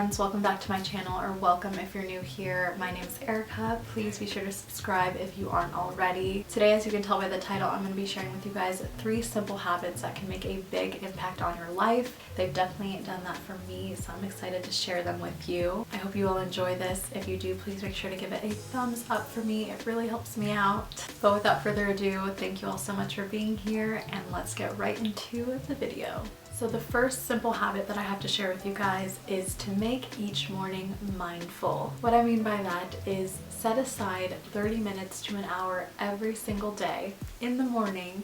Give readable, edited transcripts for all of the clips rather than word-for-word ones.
friends, welcome back to my channel, or welcome if you're new here. My name is Erica. Please be sure to subscribe if you aren't already. Today, as you can tell by the title, I'm going to be sharing with you guys 3 simple habits that can make a big impact on your life. They've definitely done that for me, so I'm excited to share them with you. I hope you will enjoy this. If you do, please make sure to give it a thumbs up for me. It really helps me out. But without further ado, thank you all so much for being here, and let's get right into the video. So the first simple habit that I have to share with you guys is to make each morning mindful. What I mean by that is set aside 30 minutes to an hour every single day in the morning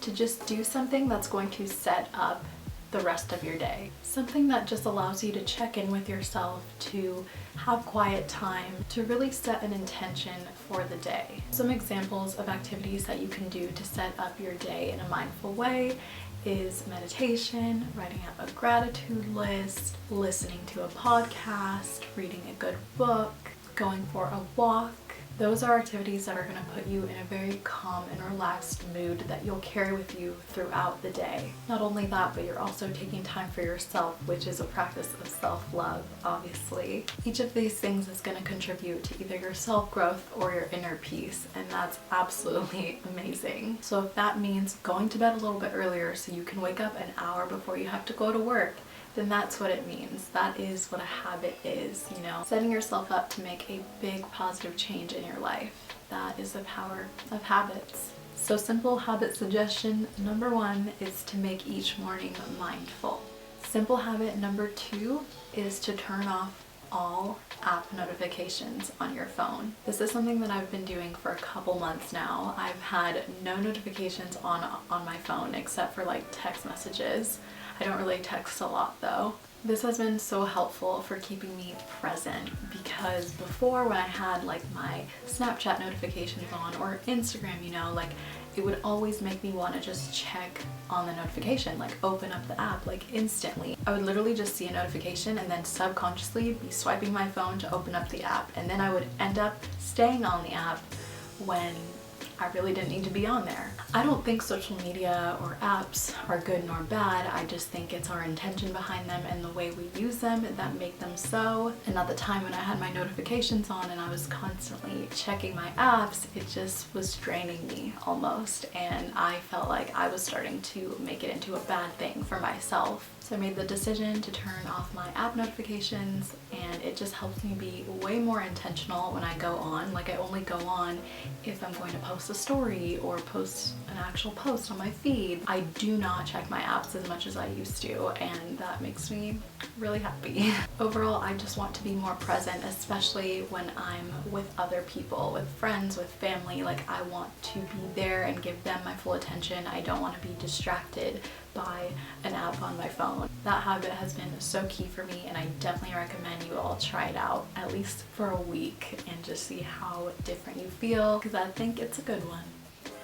to just do something that's going to set up the rest of your day. Something that just allows you to check in with yourself, to have quiet time, to really set an intention for the day. Some examples of activities that you can do to set up your day in a mindful way is meditation, writing out a gratitude list, listening to a podcast, reading a good book, going for a walk. Those are activities that are going to put you in a very calm and relaxed mood that you'll carry with you throughout the day. Not only that, but you're also taking time for yourself, which is a practice of self-love, obviously. Each of these things is going to contribute to either your self-growth or your inner peace, and that's absolutely amazing. So if that means going to bed a little bit earlier so you can wake up an hour before you have to go to work, then that's what it means. That is what a habit is, you know, setting yourself up to make a big positive change in your life. That is the power of habits. So simple habit suggestion number 1 is to make each morning mindful. Simple habit number 2 is to turn off all app notifications on your phone. This is something that I've been doing for a couple months now. I've had no notifications on my phone except for like text messages. I don't really text a lot though. This has been so helpful for keeping me present, because before, when I had like my Snapchat notifications on or Instagram, you know, like it would always make me want to just check on the notification, like open up the app like instantly. I would literally just see a notification and then subconsciously be swiping my phone to open up the app, and then I would end up staying on the app when I really didn't need to be on there. I don't think social media or apps are good nor bad. I just think it's our intention behind them and the way we use them that make them so. And at the time when I had my notifications on and I was constantly checking my apps, it just was draining me almost. And I felt like I was starting to make it into a bad thing for myself. So I made the decision to turn off my app notifications, and it just helps me be way more intentional when I go on. Like I only go on if I'm going to post a story or post an actual post on my feed. I do not check my apps as much as I used to, and that makes me really happy. Overall, I just want to be more present, especially when I'm with other people, with friends, with family. Like I want to be there and give them my full attention. I don't want to be distracted by an app on my phone. That habit has been so key for me, and I definitely recommend you all try it out at least for a week and just see how different you feel, because I think it's a good one.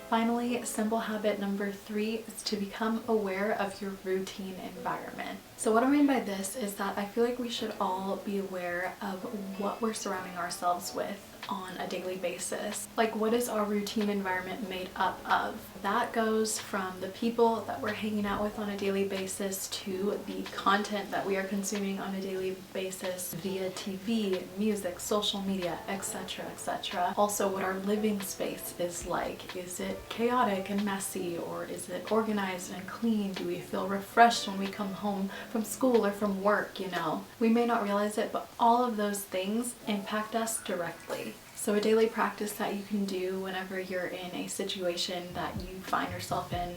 Finally, simple habit number 3 is to become aware of your routine environment. So what I mean by this is that I feel like we should all be aware of what we're surrounding ourselves with on a daily basis. Like, what is our routine environment made up of? That goes from the people that we're hanging out with on a daily basis to the content that we are consuming on a daily basis via TV, music, social media, etc., etc. Also, what our living space is like. Is it chaotic and messy, or is it organized and clean? Do we feel refreshed when we come home from school or from work, you know? We may not realize it, but all of those things impact us directly. So a daily practice that you can do whenever you're in a situation that you find yourself in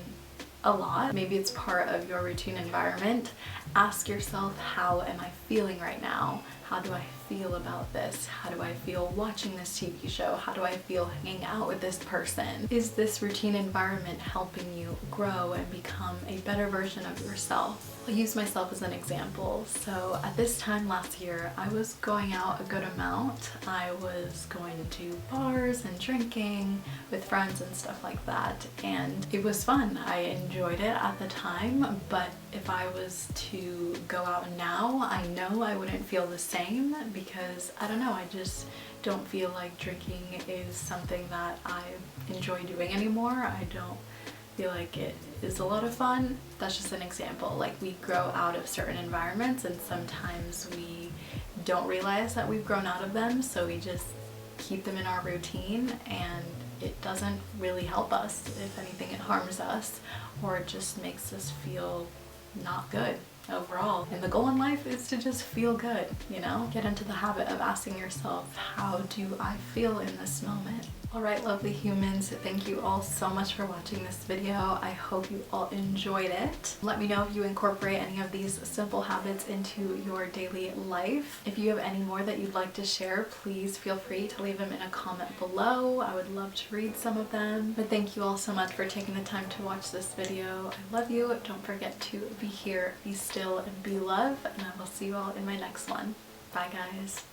a lot, maybe it's part of your routine environment, ask yourself, how am I feeling right now? How do I feel about this? How do I feel watching this TV show? How do I feel hanging out with this person? Is this routine environment helping you grow and become a better version of yourself? I'll use myself as an example. So at this time last year, I was going out a good amount. I was going to bars and drinking with friends and stuff like that, and it was fun. I enjoyed it at the time, but if I was to go out now, I know I wouldn't feel the same, because I don't know, I just don't feel like drinking is something that I enjoy doing anymore. I don't feel like it is a lot of fun. That's just an example. Like, we grow out of certain environments and sometimes we don't realize that we've grown out of them, so we just keep them in our routine and it doesn't really help us. If anything, it harms us or it just makes us feel not good overall. And the goal in life is to just feel good, you know? Get into the habit of asking yourself, how do I feel in this moment? Alright, lovely humans, thank you all so much for watching this video. I hope you all enjoyed it. Let me know if you incorporate any of these simple habits into your daily life. If you have any more that you'd like to share, please feel free to leave them in a comment below. I would love to read some of them. But thank you all so much for taking the time to watch this video. I love you. Don't forget to be here, be still, and be love. And I will see you all in my next one. Bye, guys.